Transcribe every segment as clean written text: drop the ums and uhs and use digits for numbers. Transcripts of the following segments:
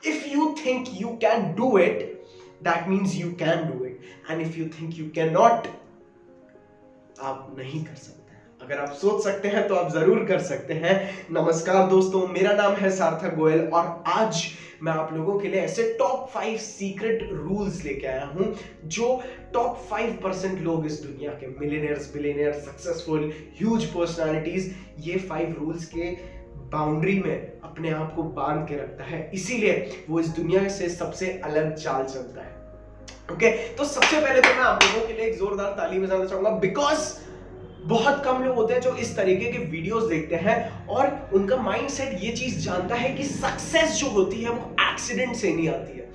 If you think you can do it, that means you can do it. And if you think you cannot, आप नहीं कर सकते। अगर आप सोच सकते हैं तो आप जरूर कर सकते हैं। नमस्कार दोस्तों, मेरा नाम है सार्थक गोयल और आज मैं आप लोगों के लिए ऐसे टॉप 5 सीक्रेट रूल्स लेके आया हूं जो टॉप 5% लोग इस दुनिया के millionaires, billionaires, successful, huge personalities ये 5 रूल्स के बाउंड्री में अपने आप को बांध के रखता है, इसीलिए वो इस दुनिया से सबसे अलग चाल चलता है। ओके, तो सबसे पहले तो मैं आप लोगों के लिए एक जोरदार ताली बजाना चाहूंगा, बिकॉज बहुत कम लोग होते हैं जो इस तरीके के वीडियोस देखते हैं और उनका माइंडसेट ये चीज जानता है कि सक्सेस जो होती है वो एक्सीडेंट से नहीं आती है।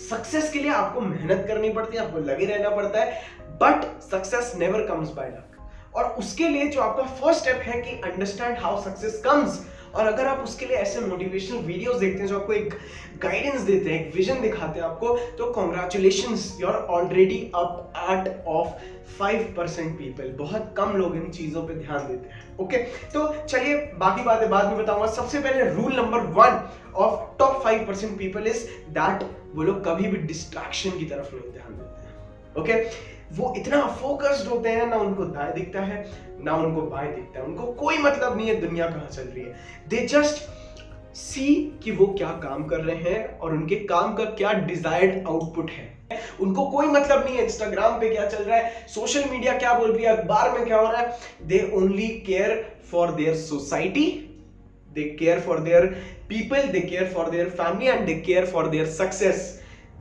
सक्सेस के लिए आपको मेहनत करनी पड़ती है, आपको लगे रहना पड़ता है, but success never comes by luck. और उसके लिए जो आपका फर्स्ट स्टेप है कि अंडरस्टैंड हाउ सक्सेस कम्स। और अगर आप उसके लिए ऐसे मोटिवेशनल वीडियोस देखते हैं जो आपको एक गाइडेंस देते हैं, एक विजन दिखाते हैं आपको, तो congratulations, you are already apart of 5% people. बहुत कम लोग इन चीजों पे ध्यान देते हैं। ओके, तो चलिए बाकी बातें बाद में बताऊंगा। सबसे पहले rule number 1 of top 5% people is that वो लोग कभी भी डिस्ट्रैक्शन की तरफ नहीं ध्यान देते हैं। ओके, वो इतना फोकस्ड होते हैं, ना उनको दाएं दिखता है ना उनको बाएं दिखता है, उनको कोई मतलब नहीं है दुनिया कहां चल रही है। दे जस्ट सी कि वो क्या काम कर रहे हैं और उनके काम का क्या डिजायर्ड आउटपुट है। उनको कोई मतलब नहीं है इंस्टाग्राम पे क्या चल रहा है, सोशल मीडिया क्या बोल रही है, अखबार में क्या हो रहा है। They only care for their society, they care for their people, they care for their family and they care for their success.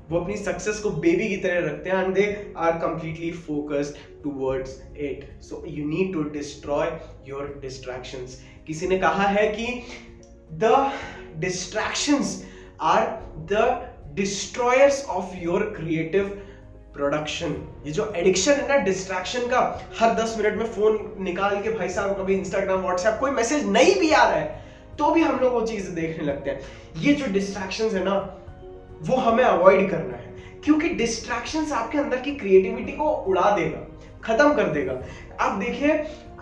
वो अपनी सक्सेस को बेबी की तरह रखते हैं and they are completely focused towards it. So you need to destroy your distractions. किसी ने कहा है कि the distractions are the destroyers of your creative production. ये जो एडिक्शन है ना डिस्ट्रैक्शन का, हर 10 मिनट में फोन निकाल के भाई साहब कभी इंस्टाग्राम, व्हाट्सएप, कोई मैसेज नहीं भी आ रहा है तो भी हम लोग वो चीजें देखने लगते हैं। ये जो डिस्ट्रैक्शंस है ना वो हमें अवॉइड करना है, क्योंकि डिस्ट्रैक्शंस आपके अंदर की क्रिएटिविटी को उड़ा देगा, खत्म कर देगा। आप देखिए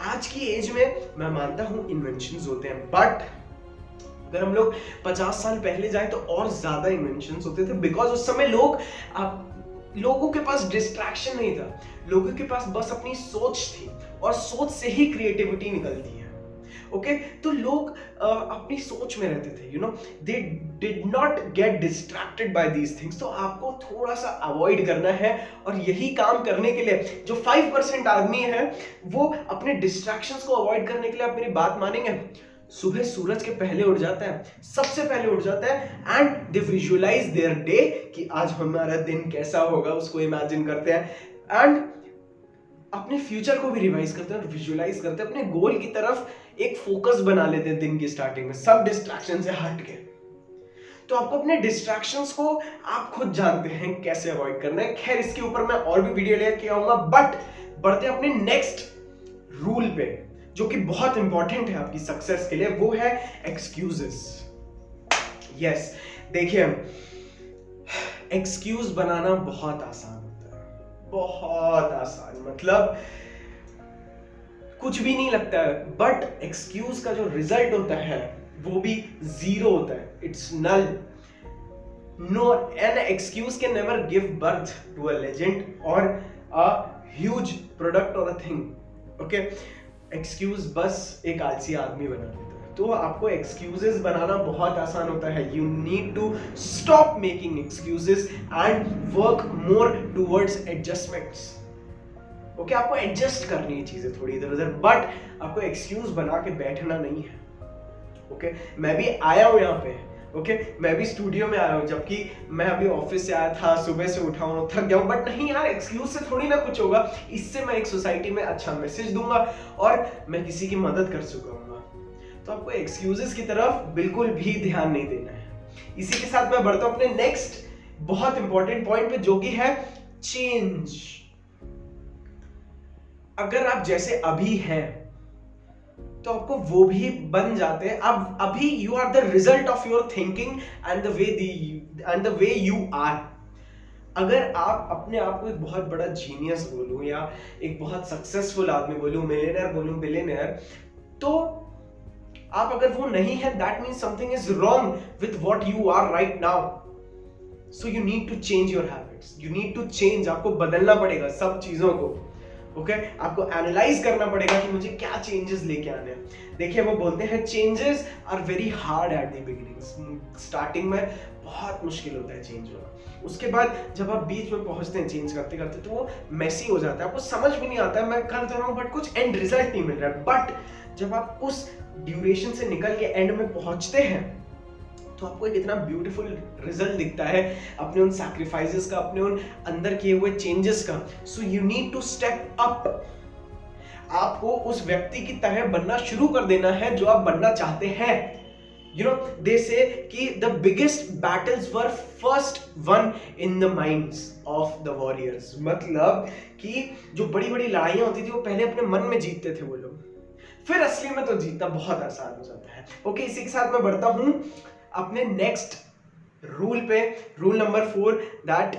आज की एज में मैं मानता हूं इन्वेंशंस होते हैं, बट अगर हम लोग 50 साल पहले जाए तो और ज्यादा इन्वेंशंस होते थे, बिकॉज उस समय लोगों के पास डिस्ट्रैक्शन नहीं था, लोगों के पास बस अपनी सोच थी और सोच से ही क्रिएटिविटी निकलती है। ओके, तो लोग अपनी सोच में रहते थे, you know, they did not get distracted by these things. तो आपको थोड़ा सा अवॉइड करना है और यही काम करने के लिए जो 5% आदमी है वो अपने डिस्ट्रैक्शंस को अवॉइड करने के लिए, आप मेरी बात मानेंगे, सुबह सूरज के पहले उठ जाता है, सबसे पहले उठ जाता है and they visualize their day कि आज हमारा दिन कैसा होगा, उसको इमेजिन करते हैं एंड अपने फ्यूचर को भी रिवाइज करते हैं और विजुअलाइज करते हैं, अपने गोल की तरफ एक फोकस बना लेते हैं दिन की स्टार्टिंग में, सब डिस्ट्रैक्शन से हट के। तो आपको अपने डिस्ट्रैक्शंस को आप खुद जानते हैं कैसे अवॉइड करना है। खैर इसके ऊपर मैं और भी वीडियो लेके आऊंगा, बट बढ़ते अपने नेक्स्ट रूल पे जो कि बहुत इंपॉर्टेंट है आपकी सक्सेस के लिए, वो है एक्सक्यूजेस। यस, देखिए एक्सक्यूज बनाना बहुत आसान होता है, बहुत आसान, मतलब कुछ भी नहीं लगता है, बट एक्सक्यूज का जो रिजल्ट होता है वो भी जीरो होता है, it's null. No, an excuse can never give birth to a legend और अ ह्यूज प्रोडक्ट और अ थिंग। ओके, एक्सक्यूज बस एक आलसी आदमी बना देता है। तो आपको एक्सक्यूजेस बनाना बहुत आसान होता है। You need to stop making excuses and work more towards adjustments. Okay, आपको एडजस्ट करनी है चीजें थोड़ी इधर उधर, बट आपको एक्सक्यूज बना के बैठना नहीं है। ओके, मैं भी आया हूं यहाँ पे, ओके, मैं भी स्टूडियो में आया हूँ, जबकि मैं अभी ऑफिस से आया था, सुबह से उठा हूँ, थक गया हूँ, बट नहीं यार, एक्सक्यूज से थोड़ी ना कुछ होगा। इससे मैं एक सोसाइटी में अच्छा मैसेज दूंगा और मैं किसी की मदद कर चुका हूँ। तो आपको एक्सक्यूजेस की तरफ बिल्कुल भी ध्यान नहीं देना है। इसी के साथ मैं बढ़ता हूँ अपने नेक्स्ट बहुत इंपॉर्टेंट पॉइंट पे, जो कि है चेंज। अगर आप जैसे अभी हैं तो आपको वो भी बन जाते हैं। अब अभी you are the result of your thinking and the way you are. अगर आप अपने आप को एक बहुत बड़ा जीनियस बोलूं या एक बहुत सक्सेसफुल आदमी बोलूं, मिलियनेयर बोलूं, बिलियनेयर, तो आप अगर वो नहीं है, that means something is wrong with what you are right now. So you need to change your habits, you need to change, आपको बदलना पड़ेगा सब चीजों को। ओके आपको एनालाइज करना पड़ेगा कि मुझे क्या चेंजेस लेके आने हैं। देखिए वो बोलते हैं changes are very hard at the beginning, starting में बहुत मुश्किल होता है चेंज होना। उसके बाद जब आप बीच में पहुंचते हैं चेंज करते करते तो वो मेसी हो जाता है, आपको समझ भी नहीं आता है मैं कर तो रहा हूँ बट कुछ एंड रिजल्ट नहीं मिल रहा है। बट जब आप उस ड्यूरेशन से निकल के एंड में पहुंचते हैं तो आपको एक इतना ब्यूटीफुल रिजल्ट दिखता है अपने उन सैक्रिफाइसेस का, अपने उन अंदर किए हुए चेंजेस का। So you need to step up, आपको उस व्यक्ति की तरह बनना शुरू कर देना है जो आप बनना चाहते हैं। यू नो दे से कि the biggest battles were first one in the minds of the warriors, मतलब कि जो बड़ी बड़ी लड़ाइयां होती थी वो पहले अपने मन में जीतते थे वो लोग, फिर असली में तो जीतना बहुत आसान हो जाता है। ओके इसी के साथ मैं बढ़ता हूं अपने नेक्स्ट रूल पे, rule number 4, that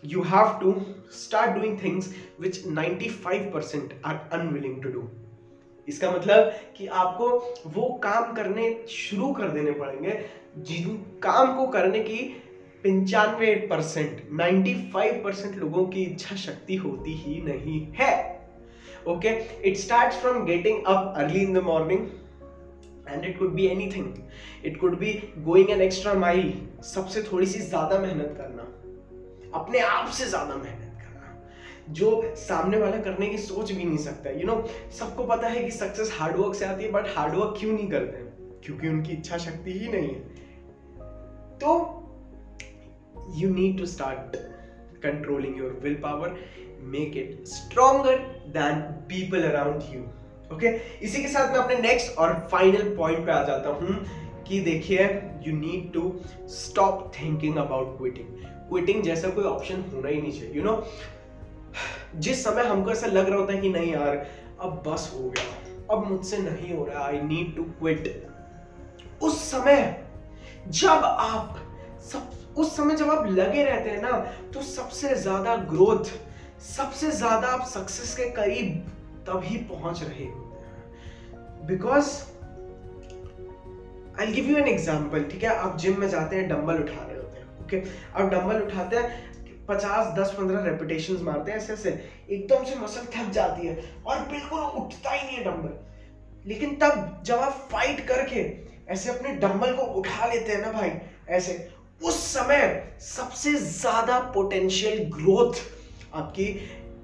you have to start doing things which 95% are unwilling to do. इसका मतलब कि आपको वो काम करने शुरू कर देने पड़ेंगे जिन काम को करने की 95%, 95% लोगों की इच्छा शक्ति होती ही नहीं है। Okay it starts from getting up early in the morning and it could be anything, it could be going an extra mile, सबसे थोड़ी सी ज्यादा मेहनत करना, अपने आप से ज्यादा मेहनत करना जो सामने वाला करने की सोच भी नहीं सकता। यू नो सबको पता है कि सक्सेस हार्डवर्क से आती है, बट हार्डवर्क क्यों नहीं करते हैं? क्योंकि उनकी इच्छा शक्ति ही नहीं है। तो you need to start controlling your will power, make it stronger than people around you. Okay इसी के साथ मैं अपने नेक्स्ट और फाइनल पॉइंट पे आ जाता हूं कि देखिए you need to stop thinking about quitting. Quitting जैसा कोई ऑप्शन होना ही नहीं चाहिए। यू नो जिस समय हमको ऐसा लग रहा होता है कि नहीं यार अब बस हो गया, अब मुझसे नहीं हो रहा, आई नीड टू क्विट, उस समय जब आप लगे रहते हैं ना तो सबसे ज्यादा ग्रोथ, सबसे ज्यादा आप सक्सेस के करीब तभी पहुंच रहे होते हैं। Because I give you an example, ठीक है आप जिम में जाते हैं, डंबल उठा रहे होते हैं। ओके अब डंबल उठाते हैं 50, 10, 15 रेपिटेशंस मारते हैं, ऐसे ऐसे एकदम से मसल थक जाती है और बिल्कुल उठता ही नहीं है डंबल। लेकिन तब जब आप फाइट करके ऐसे अपने डंबल को उठा लेते हैं ना भाई ऐसे, उस समय सबसे ज्यादा पोटेंशियल ग्रोथ आपकी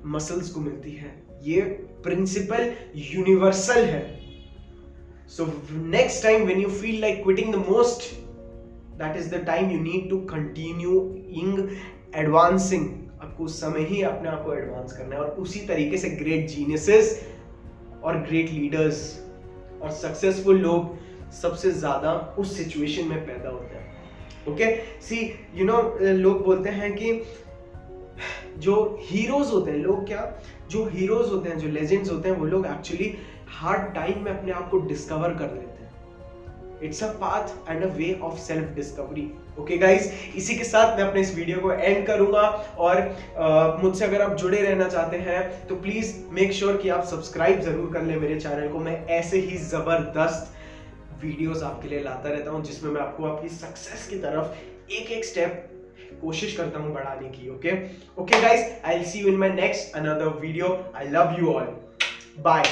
मसल्स को मिलती है। ये प्रिंसिपल यूनिवर्सल है। So next time when you feel like quitting the most, that is the time you need to continue in advancing. आपको उस समय ही अपने आप को एडवांस करना है। और उसी तरीके से ग्रेट जीनियसेस और ग्रेट लीडर्स और सक्सेसफुल लोग सबसे ज्यादा उस सिचुएशन में पैदा होते हैं। ओके सी यू नो लोग बोलते हैं कि जो हीरोज होते हैं, लोग क्या जो हीरोज होते हैं, जो लेजेंड्स होते हैं, वो लोग एक्चुअली हार्ड टाइम में अपने आप को डिस्कवर कर लेते हैं। It's a path and a way of self discovery. Okay guys इसी के साथ मैं अपने इस वीडियो को एंड करूंगा। और मुझसे अगर आप जुड़े रहना चाहते हैं तो प्लीज मेक श्योर कि आप सब्सक्राइब जरूर कर लें मेरे चैनल को। मैं ऐसे ही जबरदस्त वीडियोस आपके लिए लाता रहता हूं जिसमें मैं आपको आपकी सक्सेस की तरफ एक एक स्टेप कोशिश करता हूं बढ़ाने की। Okay guys I will see you in my next another video. I love you all, bye.